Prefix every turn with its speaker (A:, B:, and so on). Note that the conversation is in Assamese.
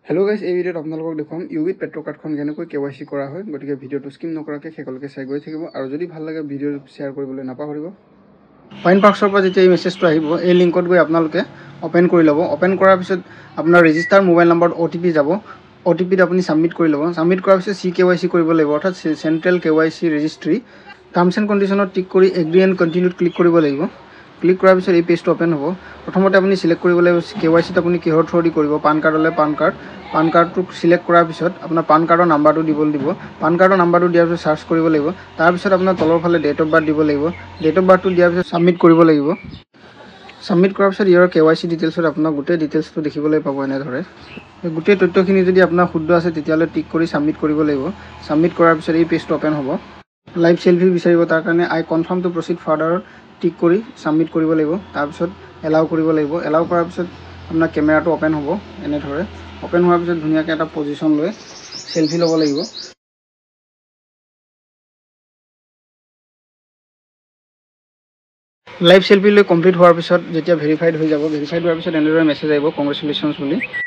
A: हेलो गाइस এই ভিডিওত আপোনালোকক দেখুৱাম ইউবিট পেট্ৰ কাৰ্ডখন কেনেকৈ কেৱাইসি কৰা হয় গতিকে ভিডিওটো স্কিপ নকৰাকৈ শেষলৈকে চাই গৈ থাকিব আৰু যদি ভাল লাগে ভিডিওটো শেয়াৰ কৰিবলৈ নাপাহৰিব ফাইন পাৰ্কছৰ পৰা যেতিয়া এই মেছেজটো আহিব এই লিংকত গৈ আপোনালোকে ওপেন কৰি ল'ব ওপেন কৰাৰ পিছত আপোনাৰ ৰেজিষ্টাৰ মোবাইল নম্বৰত OTP যাব OTPত আপুনি সাবমিট কৰি ল'ব সাবমিট কৰাৰ পিছত CKYC কৰিব লাগিব অৰ্থাৎ central KYC registry terms and কণ্ডিশ্যনত টিক কৰি এগ্ৰি এণ্ড কণ্টিনিউত ক্লিক কৰিব লাগিব ক্লিক কৰাৰ পিছত এই পেজটো ওপেন হ'ব প্ৰথমতে আপুনি সিলেক্ট কৰিব লাগিব KYCত আপুনি কিহৰ থ্ৰুদি কৰিব পান কাৰ্ড হলে পান কাৰ্ডটো সিলেক্ট কৰাৰ পিছত আপোনাৰ পান কাৰ্ডৰ নাম্বাৰটো দিবলৈ দিব পান কাৰ্ডৰ নাম্বাৰটো দিয়াৰ পিছত সাৰ্চ কৰিব লাগিব তাৰ পিছত আপোনাৰ তলৰ ফালে ডেট অফ বাৰ্থ দিব লাগিব ডেট অফ বাৰ্থটো দিয়াৰ পিছত সাবমিট কৰিব লাগিব সাবমিট কৰাৰ পিছত ইয়াৰ KYC ডিটেইলছত আপোনাৰ গোটেই ডিটেইলছটো দেখিবলৈ পাব এনে ধৰে গোটেই তথ্যখিনি যদি আপোনাৰ শুদ্ধ আছে তেতিয়ালে টিক কৰি সাবমিট কৰিব লাগিব সাবমিট কৰাৰ পিছত এই পেজটো ওপেন হ'ব লাইভ সেলফি বিচাৰিব তাৰ কাৰণে আই কনফাৰ্ম টু প্ৰসিড ফাৰ্দাৰ টিক কৰি সাবমিট কৰিব লাগিব তাৰ পিছত এলাউ কৰিব লাগিব এলাউ কৰাৰ পিছত আপোনাৰ কেমেৰাটো ওপেন হ'ব এনে ধৰে ওপেন হোৱাৰ পিছত ধুনিয়াকৈ এটা পজিশন লৈ সেলফি ল'ব লাগিব লাইভ সেলফি লৈ কমপ্লিট হোৱাৰ পিছত যেতিয়া ভেৰিফাইড হৈ যাব ভেৰিফাইড হোৱাৰ পিছত এনেদৰে মেছেজ আহিব কংগ্ৰেচুলেশ্যনছ বুলি